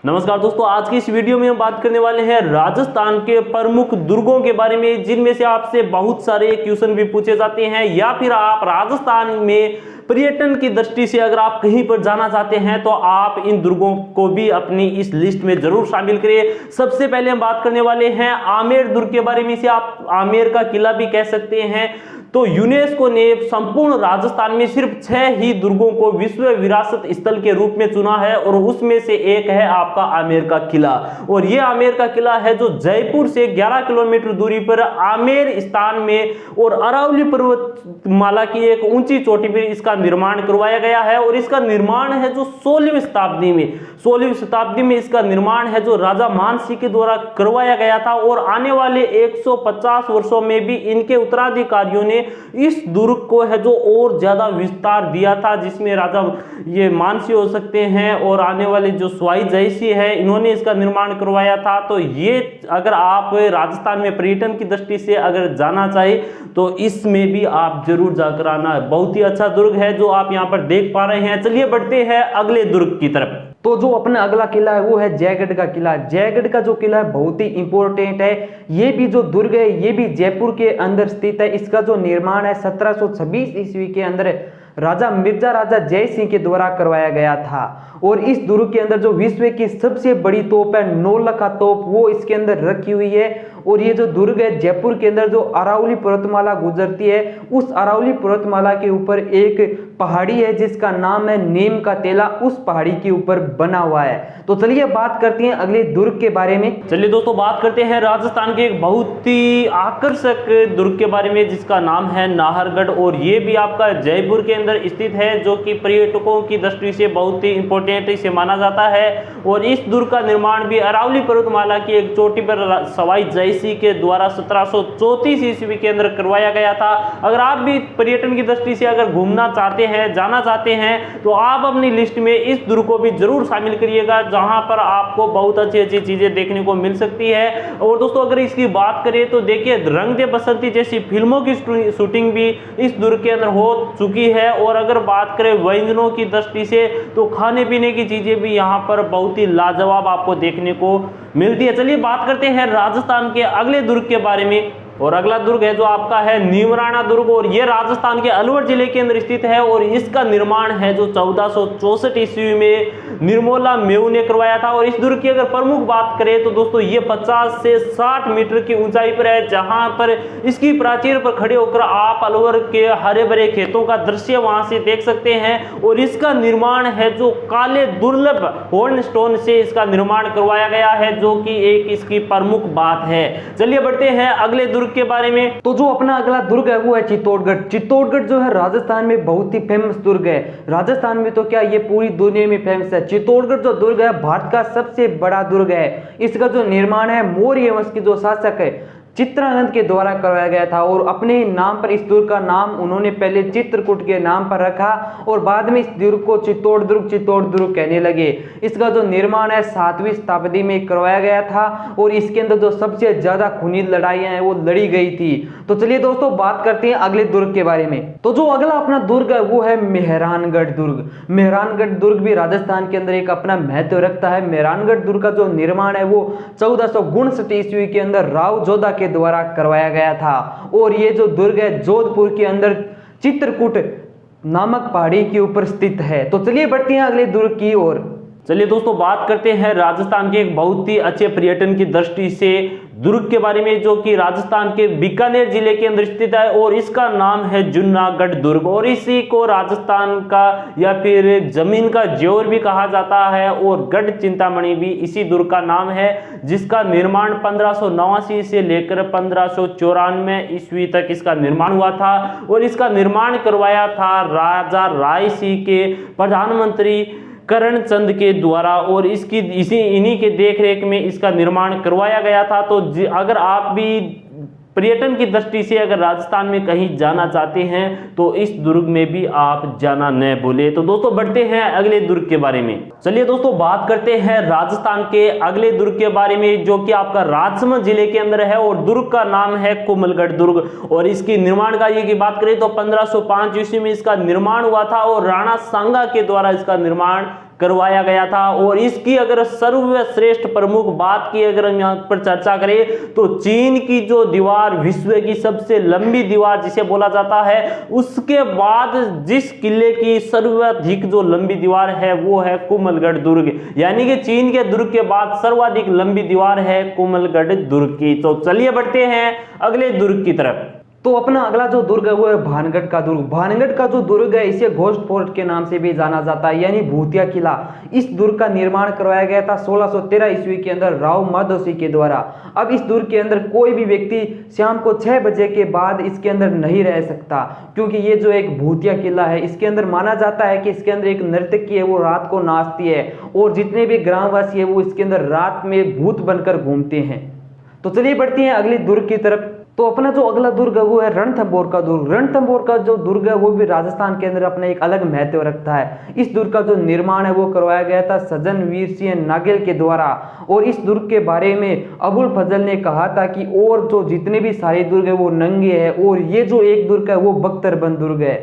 नमस्कार दोस्तों, आज की इस वीडियो में हम बात करने वाले हैं राजस्थान के प्रमुख दुर्गों के बारे में, जिनमें से आपसे बहुत सारे क्वेश्चन भी पूछे जाते हैं, या फिर आप राजस्थान में पर्यटन की दृष्टि से अगर आप कहीं पर जाना चाहते हैं तो आप इन दुर्गों को भी अपनी इस लिस्ट में जरूर शामिल करिए। सबसे पहले हम बात करने वाले हैं आमेर दुर्ग के बारे में। इसे आप आमेर का किला भी कह सकते हैं। तो यूनेस्को ने संपूर्ण राजस्थान में सिर्फ 6 ही दुर्गों को विश्व विरासत स्थल के रूप में चुना है, और उसमें से एक है आपका आमेर का किला। और यह आमेर का किला है जो जयपुर से 11 किलोमीटर दूरी पर आमेर स्थान में और अरावली पर्वतमाला की एक ऊंची चोटी पर इसका निर्माण करवाया गया है। और इसका निर्माण है जो 16वीं शताब्दी में इसका निर्माण है जो राजा मानसिंह के द्वारा करवाया गया था। और आने वाले 150 वर्षों में भी इनके उत्तराधिकारियों ने इस दुर्ग को है जो और ज्यादा विस्तार दिया था, जिसमें राजा ये मानसिंह हो सकते हैं और आने वाले जो स्वाई जयसिंह है, इन्होंने इसका निर्माण करवाया था। तो ये अगर आप राजस्थान में पर्यटन की दृष्टि से अगर जाना चाहे तो इसमें भी आप जरूर जाकर आना। बहुत ही अच्छा दुर्ग है जो आप यहाँ पर देख पा रहे हैं। चलिए बढ़ते हैं अगले दुर्ग की तरफ। तो जो अपना अगला किला है वो है जयगढ़ का किला। जयगढ़ का जो किला है बहुत ही इंपॉर्टेंट है। ये भी जो दुर्ग है ये भी जयपुर के अंदर स्थित है। इसका जो निर्माण है 1726 ईस्वी के अंदर राजा मिर्जा राजा जय सिंह के द्वारा करवाया गया था। और इस दुर्ग के अंदर जो विश्व की सबसे बड़ी तोप है नौलखा तोप, वो इसके अंदर रखी हुई है। और ये जो दुर्ग है जयपुर के अंदर जो अरावली पर्वतमाला गुजरती है, उस अरावली पर्वतमाला के ऊपर एक पहाड़ी है जिसका नाम है नीम का तेला, उस पहाड़ी के ऊपर बना हुआ है। तो चलिए बात करते हैं अगले दुर्ग के बारे में। चलिए दोस्तों, बात करते हैं राजस्थान के एक बहुत ही आकर्षक दुर्ग के बारे में जिसका नाम है नाहरगढ़। और ये भी आपका जयपुर के अंदर स्थित है, जो कि पर्यटकों की दृष्टि से बहुत ही इंपॉर्टेंट इसे माना जाता है। और इस दुर्ग का निर्माण भी अरावली पर्वतमाला की एक चोटी पर सवाई जयसिंह के द्वारा 1734 ईस्वी के अंदर करवाया गया था। अगर आप भी पर्यटन की दृष्टि से अगर घूमना चाहते हैं, जाना चाहते हैं, तो आप अपनी लिस्ट में इस दुर्ग को भी जरूर शामिल करिएगा, जहां पर आपको बहुत अच्छी अच्छी चीजें देखने को मिल सकती है। और दोस्तों अगर इसकी बात करें तो देखिए, रंग दे बसंती जैसी फिल्मों की शूटिंग भी इस दुर्ग के अंदर हो चुकी है। और अगर बात करें व्यंजनों की दृष्टि से तो खाने पीने की चीजें भी यहाँ पर बहुत ही लाजवाब आपको देखने को मिलती है। चलिए बात करते हैं राजस्थान के अगले दुर्ग के बारे में। और अगला दुर्ग है जो आपका है नीमराणा दुर्ग। और ये राजस्थान के अलवर जिले के अंदर स्थित है। और इसका निर्माण है जो 1464 ईस्वी में निर्मला मेव ने करवाया था। और इस दुर्ग की अगर प्रमुख बात करें तो दोस्तों ये 50 से 60 मीटर की ऊंचाई पर है, जहां पर इसकी प्राचीर पर खड़े होकर आप अलवर के हरे भरे खेतों का दृश्य वहां से देख सकते हैं। और इसका निर्माण है जो काले दुर्लभ होर्न स्टोन से इसका निर्माण करवाया गया है, जो कि एक इसकी प्रमुख बात है। चलिए बढ़ते हैं अगले दुर्ग के बारे में। तो जो अपना अगला दुर्ग है वो है चित्तौड़गढ़। चित्तौड़गढ़ जो है राजस्थान में बहुत ही फेमस दुर्ग है। राजस्थान में तो क्या ये पूरी दुनिया में फेमस है। चित्तौड़गढ़ जो दुर्ग है भारत का सबसे बड़ा दुर्ग है। इसका जो निर्माण है मौर्य वंश के जो शासक है चित्रानंद के द्वारा करवाया गया था। और अपने नाम पर इस दुर्ग का नाम उन्होंने पहले चित्रकूट के नाम पर रखा और बाद में इस दुर्ग को चित्तौड़ दुर्ग कहने लगे। इसका जो निर्माण है 7वीं शताब्दी में करवाया गया था। और इसके अंदर जो सबसे ज्यादा खूनी लड़ाइयां हैं वो लड़ी गई थी। तो चलिए दोस्तों बात करते हैं अगले दुर्ग के बारे में। तो जो अगला अपना दुर्ग है वो है मेहरानगढ़ दुर्ग। मेहरानगढ़ दुर्ग भी राजस्थान के अंदर एक अपना महत्व रखता है। मेहरानगढ़ दुर्ग का जो निर्माण है वो 1459 ईस्वी के अंदर राव जोधा के द्वारा करवाया गया था। और ये जो दुर्ग है जोधपुर के अंदर चित्रकूट नामक पहाड़ी के ऊपर स्थित है। तो चलिए बढ़ते हैं अगले दुर्ग की ओर। चलिए दोस्तों बात करते हैं राजस्थान के एक बहुत ही अच्छे पर्यटन की दृष्टि से दुर्ग के बारे में, जो कि राजस्थान के बीकानेर जिले के अंदर स्थित है। और इसका नाम है जूनागढ़ दुर्ग। और इसी को राजस्थान का या फिर जमीन का ज्योर भी कहा जाता है। और गढ़ चिंतामणि भी इसी दुर्ग का नाम है, जिसका निर्माण 1589 से लेकर 1594 ईस्वी तक इसका निर्माण हुआ था। और इसका निर्माण करवाया था राजा राय सिंह के प्रधानमंत्री करणचंद के द्वारा। और इन्हीं के देखरेख में इसका निर्माण करवाया गया था। तो अगर आप भी पर्यटन की दृष्टि से अगर राजस्थान में कहीं जाना चाहते हैं तो इस दुर्ग में भी आप जाना न भूले। तो दोस्तों बढ़ते हैं अगले दुर्ग के बारे में। चलिए दोस्तों बात करते हैं राजस्थान के अगले दुर्ग के बारे में, जो कि आपका राजसमंद जिले के अंदर है। और दुर्ग का नाम है कोमलगढ़ दुर्ग। और इसकी निर्माण कार्य की बात करें तो 1505 ईस्वी में इसका निर्माण हुआ था। और राणा सांगा के द्वारा इसका निर्माण करवाया गया था। और इसकी अगर सर्वश्रेष्ठ प्रमुख बात की अगर हम यहाँ पर चर्चा करें तो चीन की जो दीवार विश्व की सबसे लंबी दीवार जिसे बोला जाता है, उसके बाद जिस किले की सर्वाधिक जो लंबी दीवार है वो है कुंभलगढ़ दुर्ग, यानी कि चीन के दुर्ग के बाद सर्वाधिक लंबी दीवार है कुंभलगढ़ दुर्ग की। तो चलिए बढ़ते हैं अगले दुर्ग की तरफ। तो अपना अगला जो दुर्ग है वो है भानगढ़ का दुर्ग। भानगढ़ का जो दुर्ग है इसे घोस्ट फोर्ट के नाम से भी जाना जाता है, यानी भूतिया किला। इस दुर्ग का निर्माण करवाया गया था 1613 ईस्वी के अंदर राव माधव सिंह के द्वारा। अब इस दुर्ग के अंदर कोई भी व्यक्ति शाम को 6 बजे के बाद इसके अंदर नहीं रह सकता, क्योंकि ये जो एक भूतिया किला है इसके अंदर माना जाता है कि इसके अंदर एक नर्तकी है वो रात को नाचती है और जितने भी ग्रामवासी है वो इसके अंदर रात में भूत बनकर घूमते हैं। तो चलिए बढ़ते हैं अगली दुर्ग की तरफ। तो अपना जो अगला दुर्ग है वो है रणथंभौर का दुर्ग। रणथंभौर का जो दुर्ग है वो भी राजस्थान के अंदर अपना एक अलग महत्व रखता है। इस दुर्ग का जो निर्माण है वो करवाया गया था सज्जन वीर सिंह नागेल के द्वारा। और इस दुर्ग के बारे में अबुल फजल ने कहा था कि और जो जितने भी सारे दुर्ग है वो नंगे हैं और ये जो एक दुर्ग है वो बख्तरबंद दुर्ग है।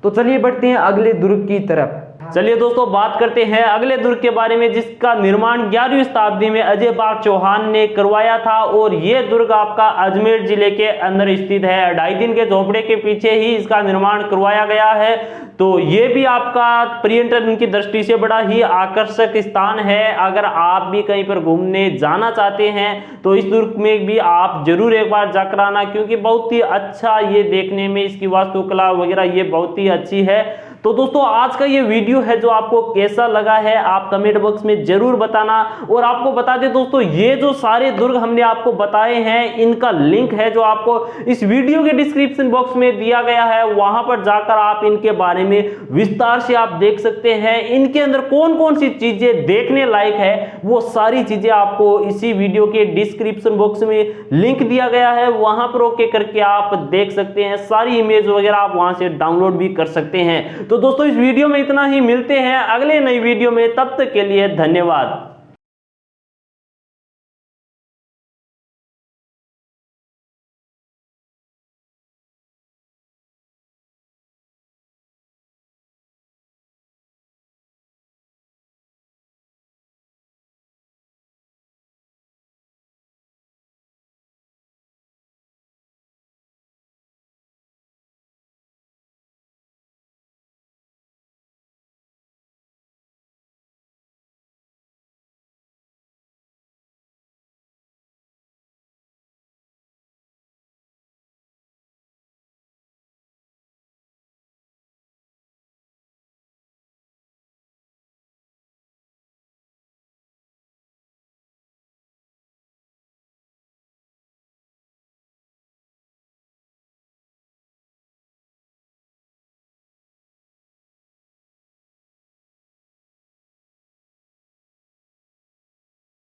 तो चलिए बढ़ते हैं अगले दुर्ग की तरफ। चलिए दोस्तों बात करते हैं अगले दुर्ग के बारे में जिसका निर्माण 11वीं शताब्दी में अजय बाग चौहान ने करवाया था। और ये दुर्ग आपका अजमेर जिले के अंदर स्थित है। 2.5 दिन के झोपड़े के पीछे ही इसका निर्माण करवाया गया है। तो ये भी आपका पर्यटन की दृष्टि से बड़ा ही आकर्षक स्थान है। अगर आप भी कहीं पर घूमने जाना चाहते हैं तो इस दुर्ग में भी आप जरूर एक बार जाकर आना, क्योंकि बहुत ही अच्छा ये देखने में इसकी वास्तुकला वगैरह ये बहुत ही अच्छी है। तो दोस्तों आज का ये वीडियो है जो आपको कैसा लगा है आप कमेंट बॉक्स में जरूर बताना। और आपको बता दें दोस्तों ये जो सारे दुर्ग हमने आपको बताए हैं इनका लिंक है जो आपको इस वीडियो के डिस्क्रिप्शन बॉक्स में दिया गया है, वहां पर जाकर आप इनके बारे में विस्तार से आप देख सकते हैं। इनके अंदर कौन कौन सी चीजें देखने लायक है वो सारी चीजें आपको इसी वीडियो के डिस्क्रिप्शन बॉक्स में लिंक दिया गया है, वहां पर ओके करके आप देख सकते हैं। सारी इमेज वगैरह आप वहां से डाउनलोड भी कर सकते हैं। तो दोस्तों इस वीडियो में इतना ही, मिलते हैं अगले नई वीडियो में, तब तक के लिए धन्यवाद।